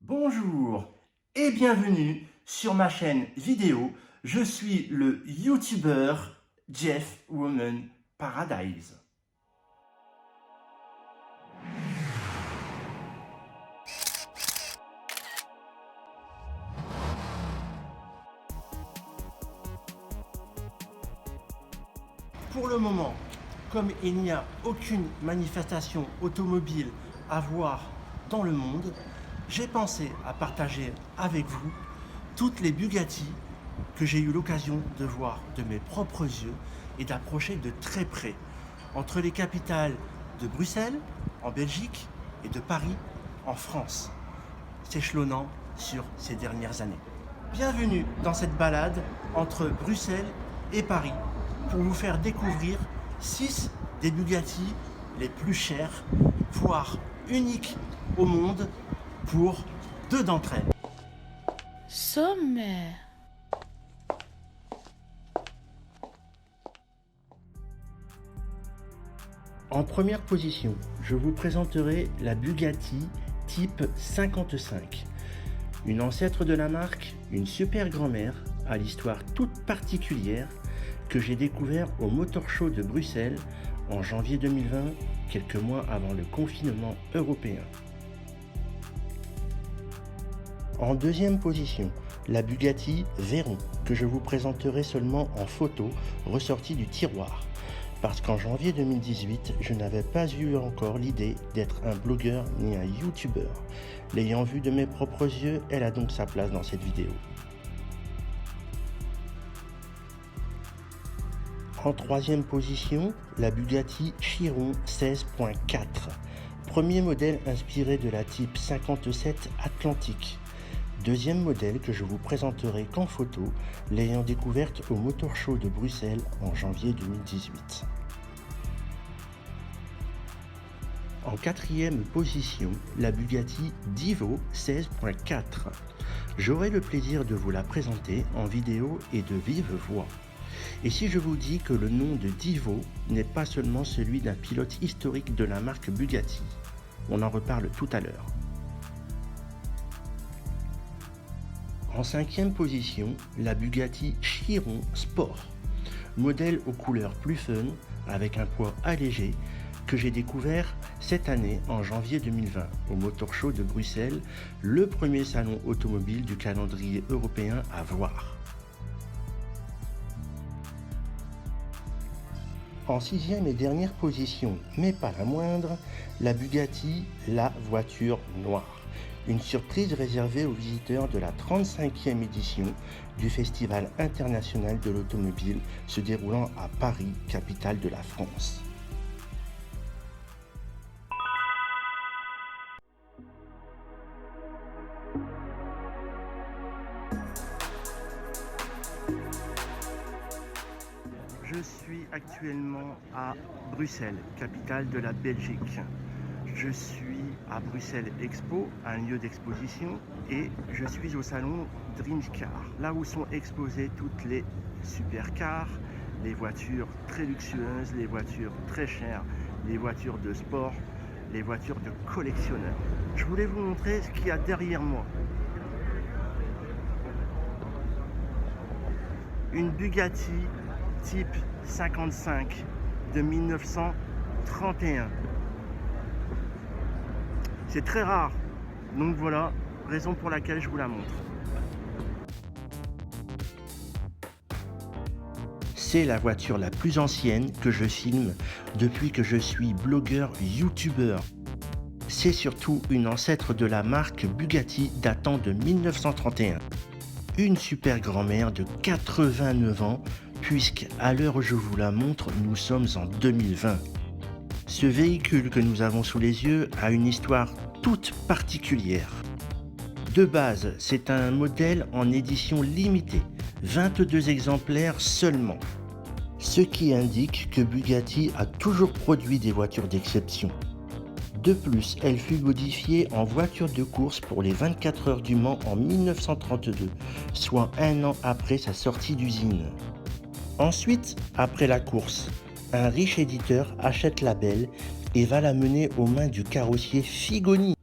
Bonjour et bienvenue sur ma chaîne vidéo. Je suis le YouTuber Jeff Woman Paradise. Pour le moment, comme il n'y a aucune manifestation automobile à voir dans le monde, j'ai pensé à partager avec vous toutes les Bugatti que j'ai eu l'occasion de voir de mes propres yeux et d'approcher de très près, entre les capitales de Bruxelles, en Belgique, et de Paris, en France, s'échelonnant sur ces dernières années. Bienvenue dans cette balade entre Bruxelles et Paris pour vous faire découvrir 6 des Bugatti les plus chers, voire uniques au monde, pour 2 d'entre elles. Sommaire. En première position, je vous présenterai la Bugatti Type 55. Une ancêtre de la marque, une super grand-mère à l'histoire toute particulière que j'ai découvert au Motor Show de Bruxelles en janvier 2020, quelques mois avant le confinement européen. En deuxième position, la Bugatti Veyron, que je vous présenterai seulement en photo ressortie du tiroir. Parce qu'en janvier 2018, je n'avais pas eu encore l'idée d'être un blogueur ni un youtubeur. L'ayant vue de mes propres yeux, elle a donc sa place dans cette vidéo. En troisième position, la Bugatti Chiron 16.4. Premier modèle inspiré de la Type 57 Atlantique. Deuxième modèle que je vous présenterai qu'en photo, l'ayant découverte au Motor Show de Bruxelles en janvier 2018. En quatrième position, la Bugatti Divo 16.4. J'aurai le plaisir de vous la présenter en vidéo et de vive voix. Et si je vous dis que le nom de Divo n'est pas seulement celui d'un pilote historique de la marque Bugatti, on en reparle tout à l'heure. En cinquième position, la Bugatti Chiron Sport, modèle aux couleurs plus fun, avec un poids allégé, que j'ai découvert cette année en janvier 2020 au Motor Show de Bruxelles, le premier salon automobile du calendrier européen à voir. En sixième et dernière position, mais pas la moindre, la Bugatti, la voiture noire. Une surprise réservée aux visiteurs de la 35e édition du Festival international de l'automobile se déroulant à Paris, capitale de la France. Je suis actuellement à Bruxelles, capitale de la Belgique. Je suis à Bruxelles Expo, un lieu d'exposition, et je suis au salon Dreamcar, là où sont exposées toutes les supercars, les voitures très luxueuses, les voitures très chères, les voitures de sport, les voitures de collectionneurs. Je voulais vous montrer ce qu'il y a derrière moi. Une Bugatti Type 55 de 1931. C'est très rare, donc voilà, raison pour laquelle je vous la montre. C'est la voiture la plus ancienne que je filme depuis que je suis blogueur youtubeur. C'est surtout une ancêtre de la marque Bugatti datant de 1931. Une super grand-mère de 89 ans, puisque à l'heure où je vous la montre, nous sommes en 2020. Ce véhicule que nous avons sous les yeux a une histoire toute particulière. De base, c'est un modèle en édition limitée, 22 exemplaires seulement. Ce qui indique que Bugatti a toujours produit des voitures d'exception. De plus, elle fut modifiée en voiture de course pour les 24 heures du Mans en 1932, soit un an après sa sortie d'usine. Ensuite, après la course, un riche éditeur achète la belle et va la mener aux mains du carrossier Figoni,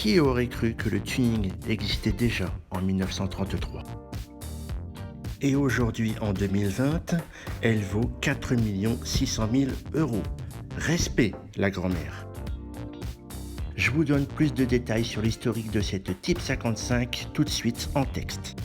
Qui aurait cru que le tuning existait déjà en 1933 ? Et aujourd'hui, en 2020, elle vaut 4 600 000 €. Respect, la grand-mère. Je vous donne plus de détails sur l'historique de cette Type 55 tout de suite en texte.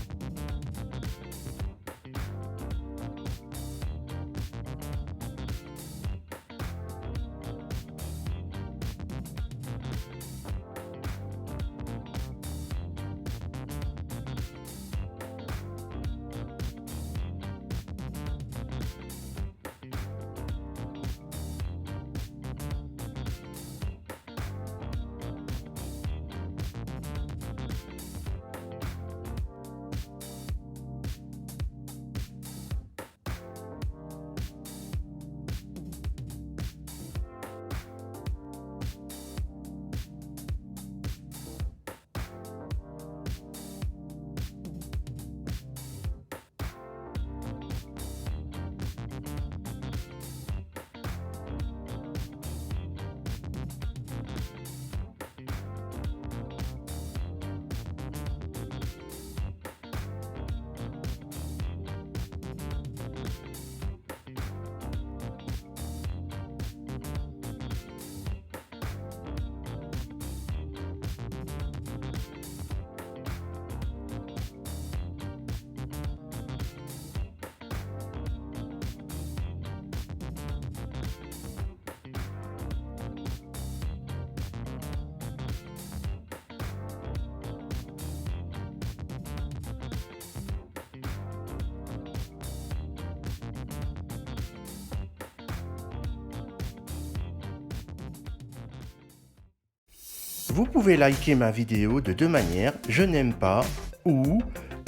Vous pouvez liker ma vidéo de deux manières, je n'aime pas ou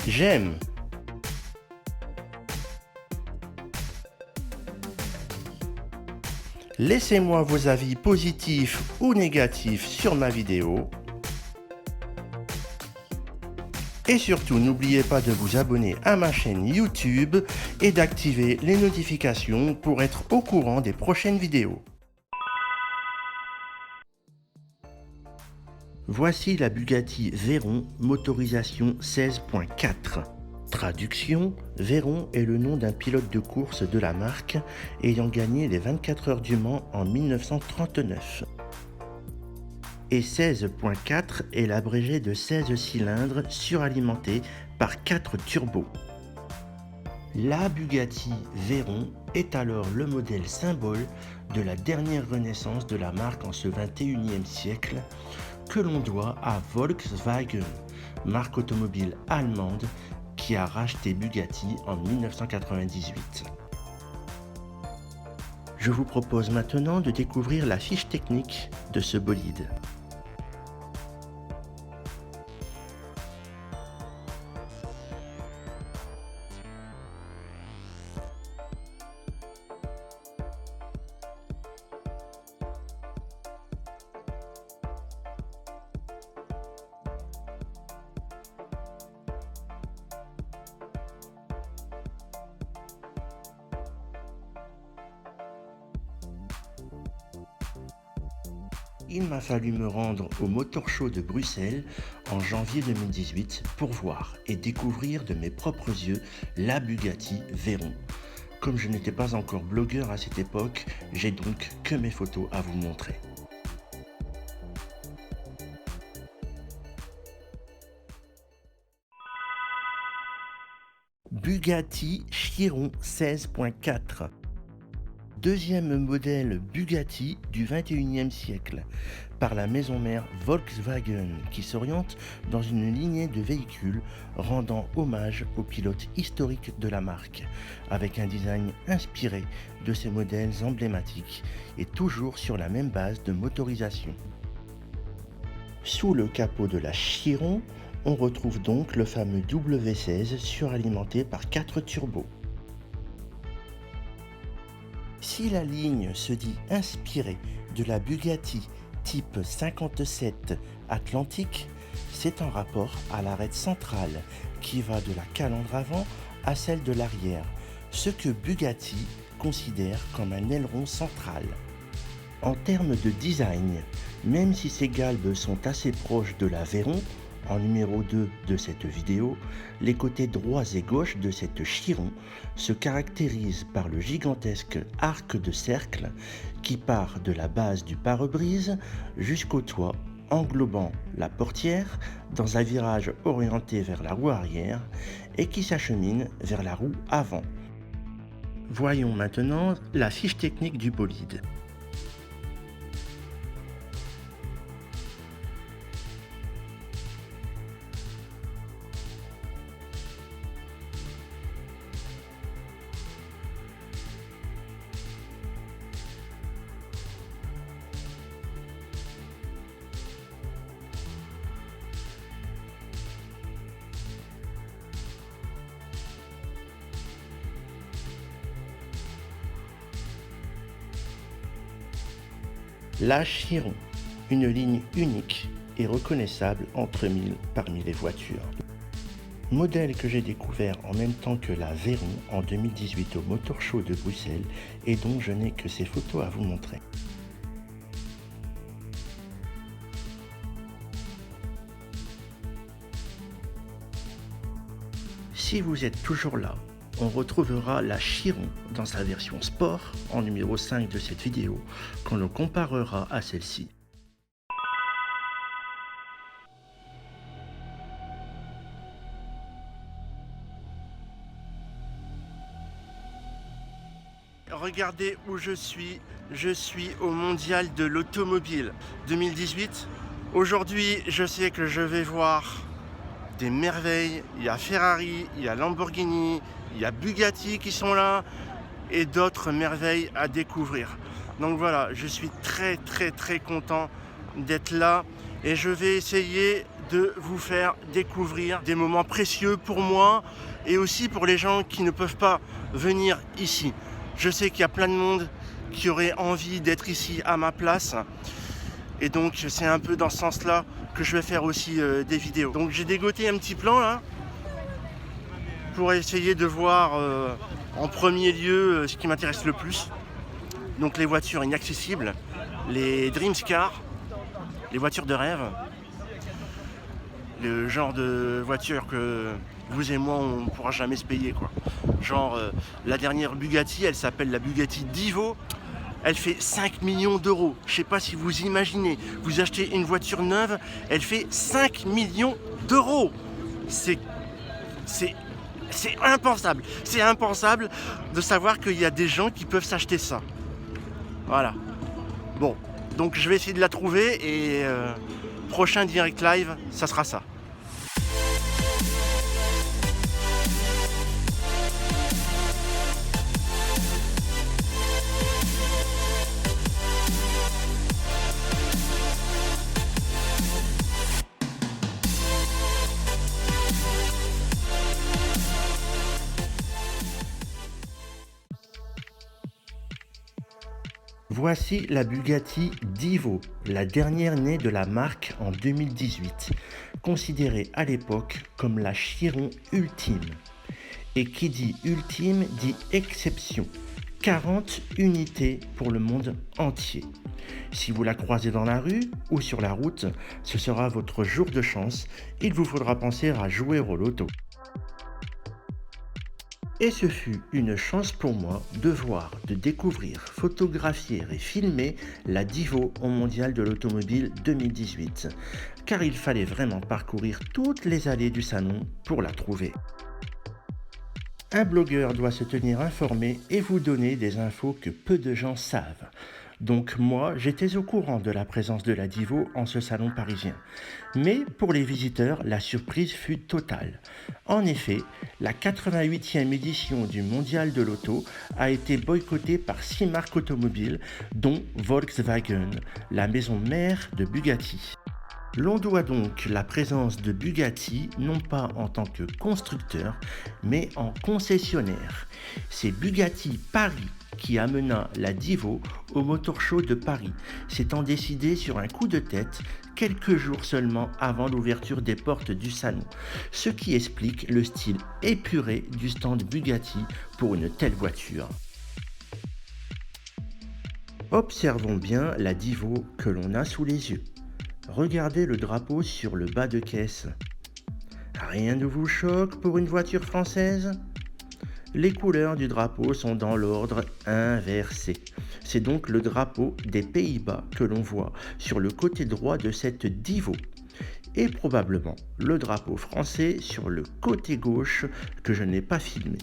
j'aime. Laissez-moi vos avis positifs ou négatifs sur ma vidéo. Et surtout, n'oubliez pas de vous abonner à ma chaîne YouTube et d'activer les notifications pour être au courant des prochaines vidéos. Voici la Bugatti Veyron motorisation 16.4. Traduction, Veyron est le nom d'un pilote de course de la marque ayant gagné les 24 heures du Mans en 1939. Et 16.4 est l'abrégé de 16 cylindres suralimentés par 4 turbos. La Bugatti Veyron est alors le modèle symbole de la dernière renaissance de la marque en ce 21e siècle, que l'on doit à Volkswagen, marque automobile allemande qui a racheté Bugatti en 1998. Je vous propose maintenant de découvrir la fiche technique de ce bolide. Il m'a fallu me rendre au Motor Show de Bruxelles en janvier 2018 pour voir et découvrir de mes propres yeux la Bugatti Veyron. Comme je n'étais pas encore blogueur à cette époque, j'ai donc que mes photos à vous montrer. Bugatti Chiron 16.4. Deuxième modèle Bugatti du 21e siècle, par la maison mère Volkswagen, qui s'oriente dans une lignée de véhicules rendant hommage aux pilotes historiques de la marque, avec un design inspiré de ces modèles emblématiques et toujours sur la même base de motorisation. Sous le capot de la Chiron, on retrouve donc le fameux W16 suralimenté par 4 turbos. Si la ligne se dit inspirée de la Bugatti type 57 Atlantique, c'est en rapport à l'arête centrale qui va de la calandre avant à celle de l'arrière, ce que Bugatti considère comme un aileron central. En termes de design, Même si ces galbes sont assez proches de la Veyron, en numéro 2 de cette vidéo, les côtés droits et gauches de cette Chiron se caractérisent par le gigantesque arc de cercle qui part de la base du pare-brise jusqu'au toit, englobant la portière dans un virage orienté vers la roue arrière et qui s'achemine vers la roue avant. Voyons maintenant la fiche technique du bolide. La Chiron, une ligne unique et reconnaissable entre mille parmi les voitures. Modèle que j'ai découvert en même temps que la Veyron en 2018 au Motor Show de Bruxelles et dont je n'ai que ces photos à vous montrer. Si vous êtes toujours là, on retrouvera la Chiron dans sa version sport en numéro 5 de cette vidéo qu'on le comparera à celle-ci. Regardez où je suis au Mondial de l'Automobile 2018. Aujourd'hui, je sais que je vais voir des merveilles. Il y a Ferrari, il y a Lamborghini, il y a Bugatti qui sont là et d'autres merveilles à découvrir. Donc voilà, je suis très content d'être là et je vais essayer de vous faire découvrir des moments précieux pour moi et aussi pour les gens qui ne peuvent pas venir ici. Je sais qu'il y a plein de monde qui aurait envie d'être ici à ma place et donc c'est un peu dans ce sens-là que je vais faire aussi des vidéos. Donc j'ai dégoté un petit plan là pour essayer de voir en premier lieu ce qui m'intéresse le plus. Donc les voitures inaccessibles, les Dreams Cars, les voitures de rêve, le genre de voiture que vous et moi on ne pourra jamais se payer quoi. Genre la dernière Bugatti, elle s'appelle la Bugatti Divo. Elle fait 5 millions d'euros. Je ne sais pas si vous imaginez. Vous achetez une voiture neuve, elle fait 5 millions d'euros. C'est impensable. C'est impensable de savoir qu'il y a des gens qui peuvent s'acheter ça. Voilà. Bon, donc je vais essayer de la trouver et prochain direct live, ça sera ça. Voici la Bugatti Divo, la dernière née de la marque en 2018, considérée à l'époque comme la Chiron ultime. Et qui dit ultime dit exception, 40 unités pour le monde entier. Si vous la croisez dans la rue ou sur la route, ce sera votre jour de chance, il vous faudra penser à jouer au loto. Et ce fut une chance pour moi de voir, de découvrir, photographier et filmer la Divo au Mondial de l'Automobile 2018, car il fallait vraiment parcourir toutes les allées du salon pour la trouver. Un blogueur doit se tenir informé et vous donner des infos que peu de gens savent. Donc moi, j'étais au courant de la présence de la Divo en ce salon parisien. Mais pour les visiteurs, la surprise fut totale. En effet, la 88e édition du Mondial de l'Auto a été boycottée par 6 marques automobiles, dont Volkswagen, la maison mère de Bugatti. L'on doit donc la présence de Bugatti non pas en tant que constructeur, mais en concessionnaire. C'est Bugatti Paris qui amena la Divo au Motor Show de Paris, s'étant décidé sur un coup de tête quelques jours seulement avant l'ouverture des portes du salon, ce qui explique le style épuré du stand Bugatti pour une telle voiture. Observons bien la Divo que l'on a sous les yeux. Regardez le drapeau sur le bas de caisse. Rien ne vous choque pour une voiture française? Les couleurs du drapeau sont dans l'ordre inversé. C'est donc le drapeau des Pays-Bas que l'on voit sur le côté droit de cette Divo. Et probablement le drapeau français sur le côté gauche que je n'ai pas filmé.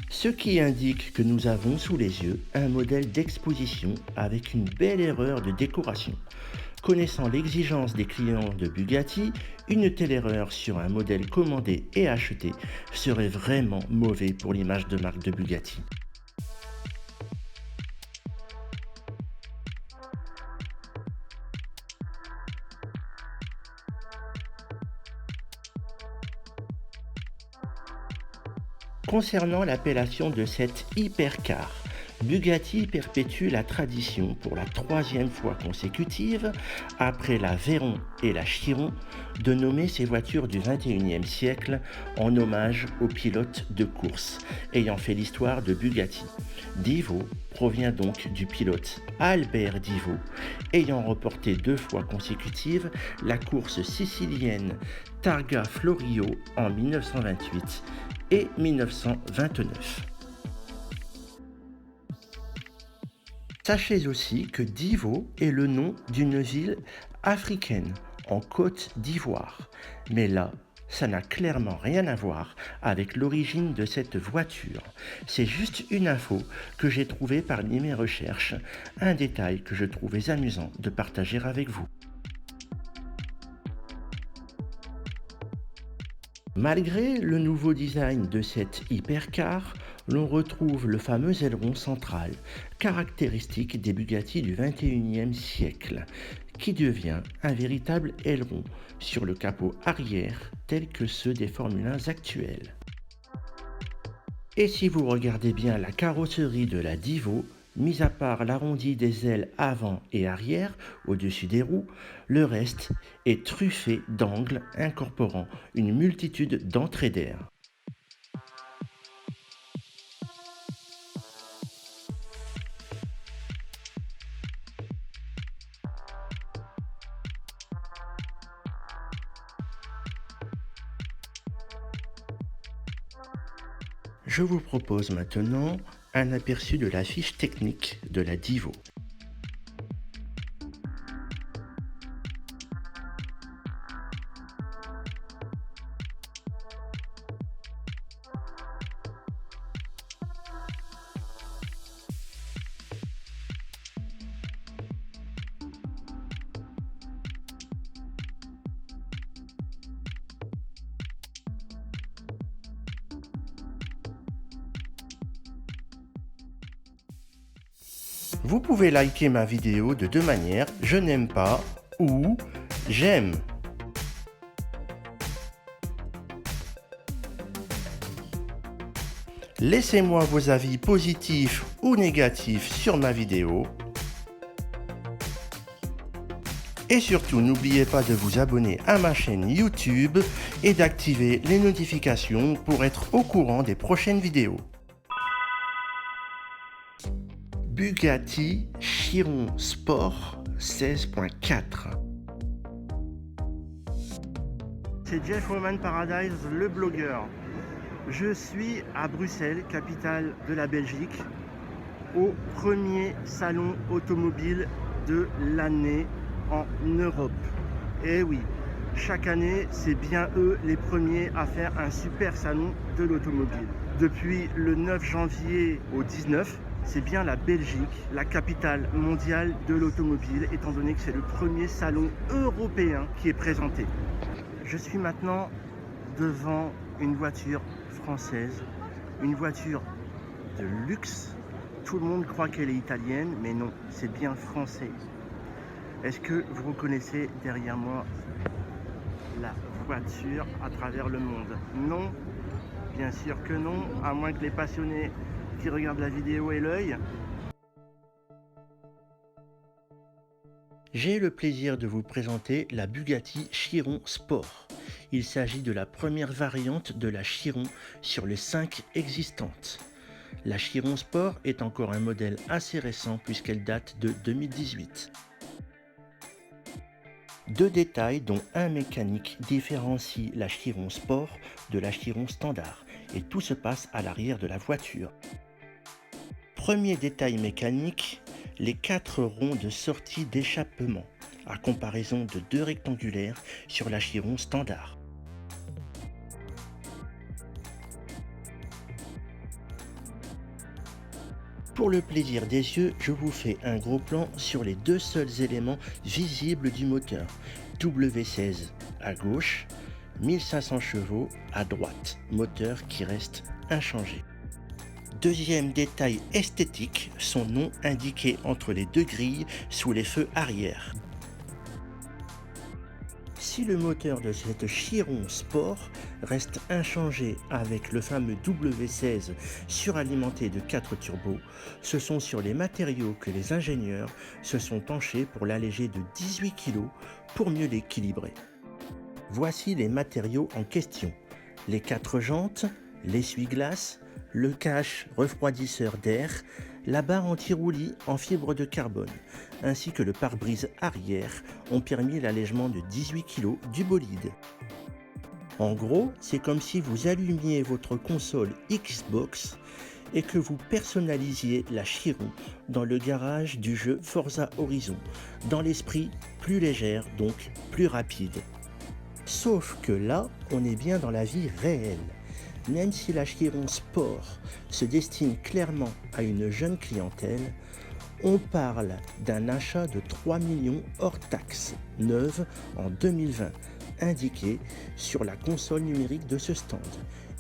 Ce qui indique que nous avons sous les yeux un modèle d'exposition avec une belle erreur de décoration. Connaissant l'exigence des clients de Bugatti, une telle erreur sur un modèle commandé et acheté serait vraiment mauvais pour l'image de marque de Bugatti. Concernant l'appellation de cette hypercar, Bugatti perpétue la tradition pour la troisième fois consécutive, après la Veyron et la Chiron, de nommer ces voitures du XXIe siècle en hommage aux pilotes de course ayant fait l'histoire de Bugatti. Divo provient donc du pilote Albert Divo, ayant remporté 2 fois consécutives la course sicilienne Targa Florio en 1928 et 1929. Sachez aussi que Divo est le nom d'une ville africaine en Côte d'Ivoire. Mais là, ça n'a clairement rien à voir avec l'origine de cette voiture. C'est juste une info que j'ai trouvée parmi mes recherches, un détail que je trouvais amusant de partager avec vous. Malgré le nouveau design de cette hypercar, l'on retrouve le fameux aileron central, caractéristique des Bugatti du XXIe siècle, qui devient un véritable aileron sur le capot arrière tel que ceux des Formule 1 actuels. Et si vous regardez bien la carrosserie de la Divo, mis à part l'arrondi des ailes avant et arrière, au-dessus des roues, le reste est truffé d'angles incorporant une multitude d'entrées d'air. Je vous propose maintenant un aperçu de la fiche technique de la Divo. Vous pouvez liker ma vidéo de 2 manières, je n'aime pas ou j'aime. Laissez-moi vos avis positifs ou négatifs sur ma vidéo. Et surtout, n'oubliez pas de vous abonner à ma chaîne YouTube et d'activer les notifications pour être au courant des prochaines vidéos. Bugatti Chiron Sport 16.4. C'est Jeff Roman Paradise, le blogueur. Je suis à Bruxelles, capitale de la Belgique, au premier salon automobile de l'année en Europe. Et oui, chaque année, c'est bien eux les premiers à faire un super salon de l'automobile. Depuis le 9 janvier au 19, c'est bien la Belgique, la capitale mondiale de l'automobile, étant donné que c'est le premier salon européen qui est présenté. Je suis maintenant devant une voiture française, une voiture de luxe. Tout le monde croit qu'elle est italienne, mais non, c'est bien français. Est-ce que vous reconnaissez derrière moi la voiture à travers le monde? Non, bien sûr que non, à moins que les passionnés qui regardent la vidéo aient l'œil. J'ai le plaisir de vous présenter la Bugatti Chiron Sport. Il s'agit de la première variante de la Chiron sur les 5 existantes. La Chiron Sport est encore un modèle assez récent puisqu'elle date de 2018. Deux détails dont un mécanique différencie la Chiron Sport de la Chiron Standard et tout se passe à l'arrière de la voiture. Premier détail mécanique, les 4 ronds de sortie d'échappement, à comparaison de 2 rectangulaires sur la Chiron Standard. Pour le plaisir des yeux, je vous fais un gros plan sur les 2 seuls éléments visibles du moteur. W16 à gauche, 1500 chevaux à droite, moteur qui reste inchangé. Deuxième détail esthétique, son nom indiqué entre les 2 grilles sous les feux arrière. Si le moteur de cette Chiron Sport reste inchangé avec le fameux W16 suralimenté de 4 turbos, ce sont sur les matériaux que les ingénieurs se sont penchés pour l'alléger de 18 kg pour mieux l'équilibrer. Voici les matériaux en question. Les 4 jantes, l'essuie-glace, le cache refroidisseur d'air, la barre anti-roulis en fibre de carbone, ainsi que le pare-brise arrière ont permis l'allègement de 18 kg du bolide. En gros, c'est comme si vous allumiez votre console Xbox et que vous personnalisiez la Chiron dans le garage du jeu Forza Horizon, dans l'esprit plus légère, donc plus rapide. Sauf que là, on est bien dans la vie réelle. Même si la Chiron Sport se destine clairement à une jeune clientèle, on parle d'un achat de 3 millions hors taxes, neuve en 2020, indiqué sur la console numérique de ce stand.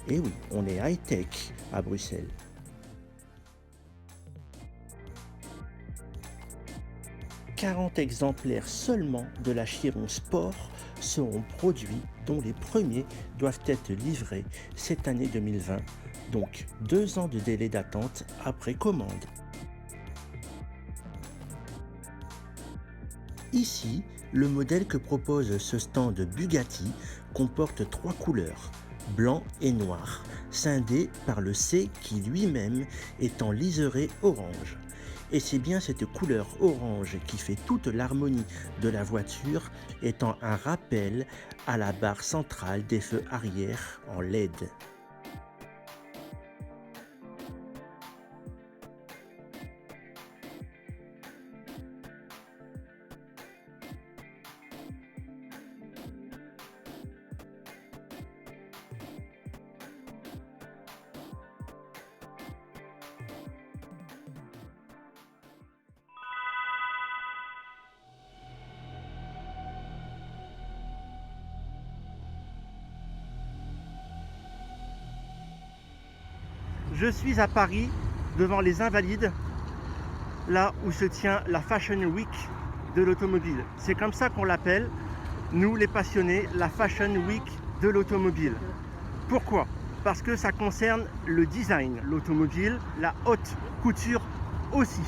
Et oui, on est high-tech à Bruxelles. « 40 exemplaires seulement de la Chiron Sport seront produits, dont les premiers doivent être livrés cette année 2020, donc 2 ans de délai d'attente après commande. » Ici, le modèle que propose ce stand Bugatti comporte 3 couleurs, blanc et noir, scindés par le C qui lui-même est en liseré orange. Et c'est bien cette couleur orange qui fait toute l'harmonie de la voiture, étant un rappel à la barre centrale des feux arrière en LED. Je suis à Paris, devant les Invalides, là où se tient la Fashion Week de l'automobile. C'est comme ça qu'on l'appelle, nous les passionnés, la Fashion Week de l'automobile. Pourquoi? Parce que ça concerne le design, l'automobile, la haute couture aussi.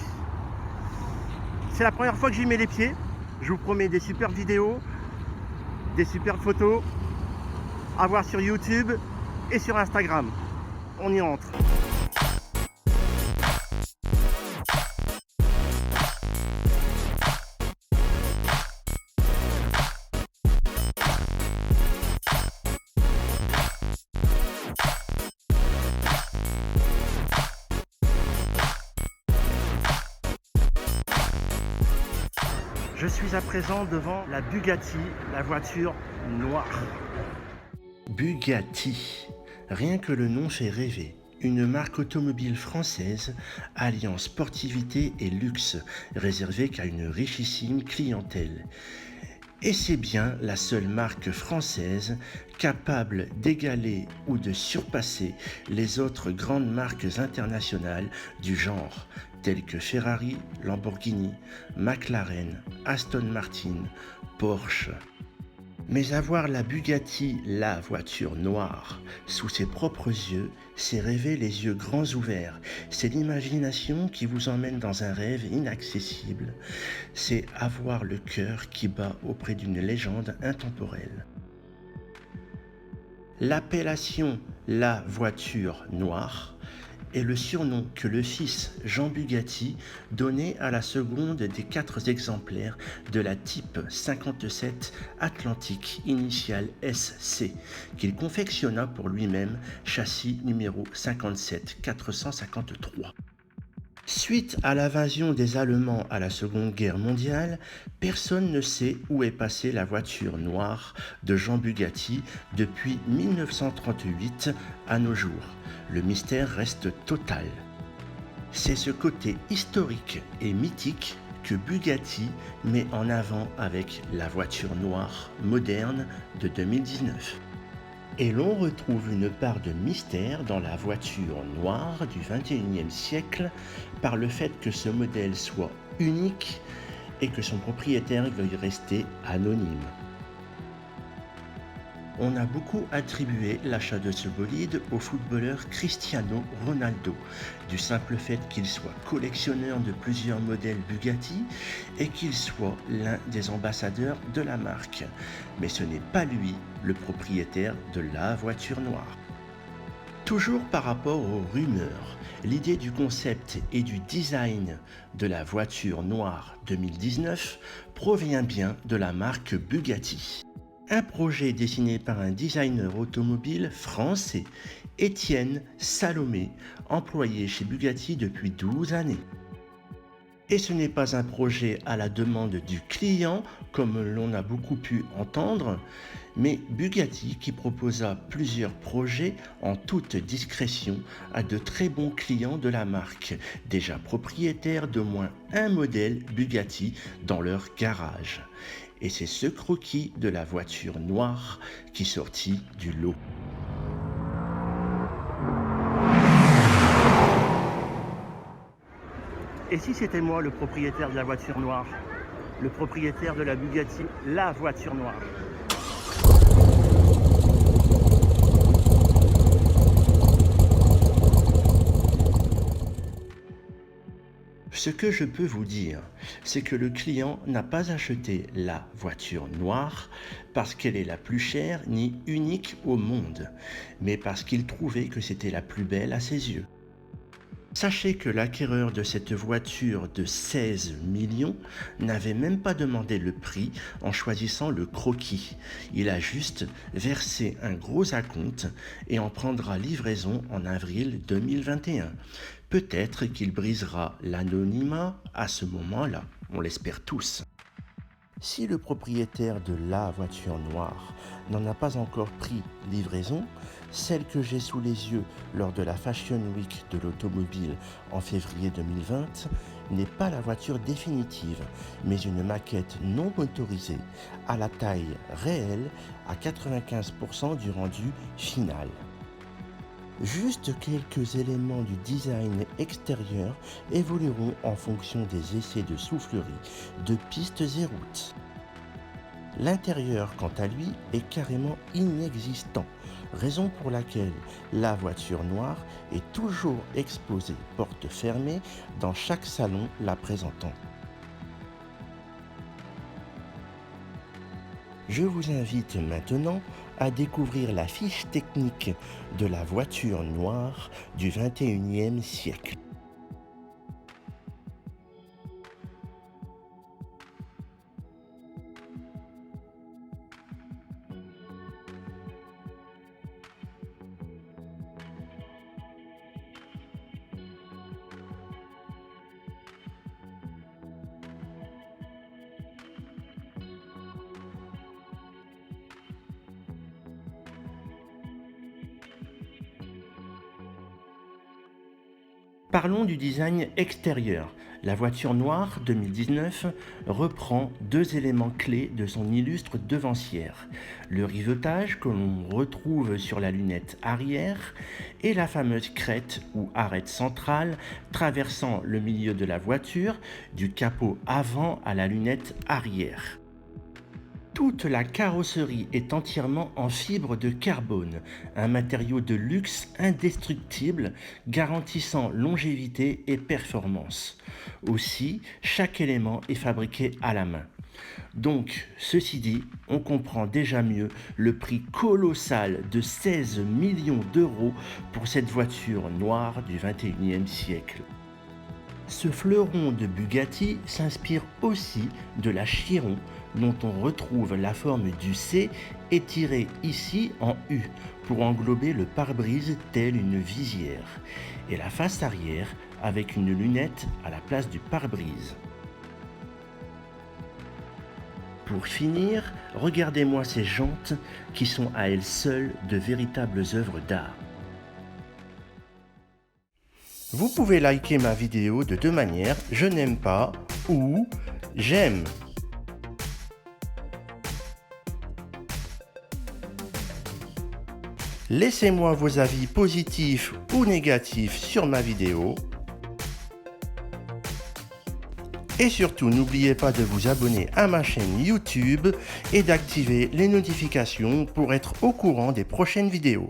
C'est la première fois que j'y mets les pieds. Je vous promets des super vidéos, des super photos à voir sur YouTube et sur Instagram. On y rentre. Je suis à présent devant la Bugatti, la voiture noire. Bugatti, rien que le nom fait rêver. Une marque automobile française alliant sportivité et luxe, réservée qu'à une richissime clientèle. Et c'est bien la seule marque française capable d'égaler ou de surpasser les autres grandes marques internationales du genre, telles que Ferrari, Lamborghini, McLaren, Aston Martin, Porsche. Mais avoir la Bugatti, la voiture noire, sous ses propres yeux, c'est rêver les yeux grands ouverts. C'est l'imagination qui vous emmène dans un rêve inaccessible. C'est avoir le cœur qui bat auprès d'une légende intemporelle. L'appellation « la voiture noire » est le surnom que le fils Jean Bugatti donnait à la seconde des 4 exemplaires de la Type 57 Atlantique initiale SC qu'il confectionna pour lui-même, châssis numéro 57 453. Suite à l'invasion des Allemands à la Seconde Guerre mondiale, personne ne sait où est passée la voiture noire de Jean Bugatti depuis 1938 à nos jours. Le mystère reste total. C'est ce côté historique et mythique que Bugatti met en avant avec la voiture noire moderne de 2019. Et l'on retrouve une part de mystère dans la voiture noire du XXIe siècle par le fait que ce modèle soit unique et que son propriétaire veuille rester anonyme. On a beaucoup attribué l'achat de ce bolide au footballeur Cristiano Ronaldo, du simple fait qu'il soit collectionneur de plusieurs modèles Bugatti et qu'il soit l'un des ambassadeurs de la marque. Mais ce n'est pas lui le propriétaire de la voiture noire. Toujours par rapport aux rumeurs, l'idée du concept et du design de la voiture noire 2019 provient bien de la marque Bugatti. Un projet dessiné par un designer automobile français, Étienne Salomé, employé chez Bugatti depuis 12 années. Et ce n'est pas un projet à la demande du client, comme l'on a beaucoup pu entendre, mais Bugatti qui proposa plusieurs projets en toute discrétion à de très bons clients de la marque, déjà propriétaires d'au moins un modèle Bugatti dans leur garage. Et c'est ce croquis de la voiture noire qui sortit du lot. Et si c'était moi le propriétaire de la voiture noire, le propriétaire de la Bugatti, la voiture noire? Ce que je peux vous dire, c'est que le client n'a pas acheté la voiture noire parce qu'elle est la plus chère ni unique au monde, mais parce qu'il trouvait que c'était la plus belle à ses yeux. Sachez que l'acquéreur de cette voiture de 16 millions n'avait même pas demandé le prix en choisissant le croquis. Il a juste versé un gros acompte et en prendra livraison en avril 2021. Peut-être qu'il brisera l'anonymat à ce moment-là, on l'espère tous. Si le propriétaire de la voiture noire n'en a pas encore pris livraison, celle que j'ai sous les yeux lors de la Fashion Week de l'automobile en février 2020 n'est pas la voiture définitive, mais une maquette non motorisée à la taille réelle à 95% du rendu final. Juste quelques éléments du design extérieur évolueront en fonction des essais de soufflerie, de pistes et routes. L'intérieur, quant à lui, est carrément inexistant, raison pour laquelle la voiture noire est toujours exposée porte fermée dans chaque salon la présentant. Je vous invite maintenant à découvrir la fiche technique de la voiture noire du XXIe siècle. Parlons du design extérieur. La voiture noire 2019 reprend 2 éléments clés de son illustre devancière. Le rivetage que l'on retrouve sur la lunette arrière et la fameuse crête ou arête centrale traversant le milieu de la voiture du capot avant à la lunette arrière. Toute la carrosserie est entièrement en fibre de carbone, un matériau de luxe indestructible garantissant longévité et performance. Aussi, chaque élément est fabriqué à la main. Donc, ceci dit, on comprend déjà mieux le prix colossal de 16 millions d'euros pour cette voiture noire du 21e siècle. Ce fleuron de Bugatti s'inspire aussi de la Chiron, dont on retrouve la forme du C étirée ici en U pour englober le pare-brise tel une visière, et la face arrière avec une lunette à la place du pare-brise. Pour finir, regardez-moi ces jantes qui sont à elles seules de véritables œuvres d'art. Vous pouvez liker ma vidéo de deux manières, je n'aime pas ou j'aime. Laissez-moi vos avis positifs ou négatifs sur ma vidéo. Et surtout, n'oubliez pas de vous abonner à ma chaîne YouTube et d'activer les notifications pour être au courant des prochaines vidéos.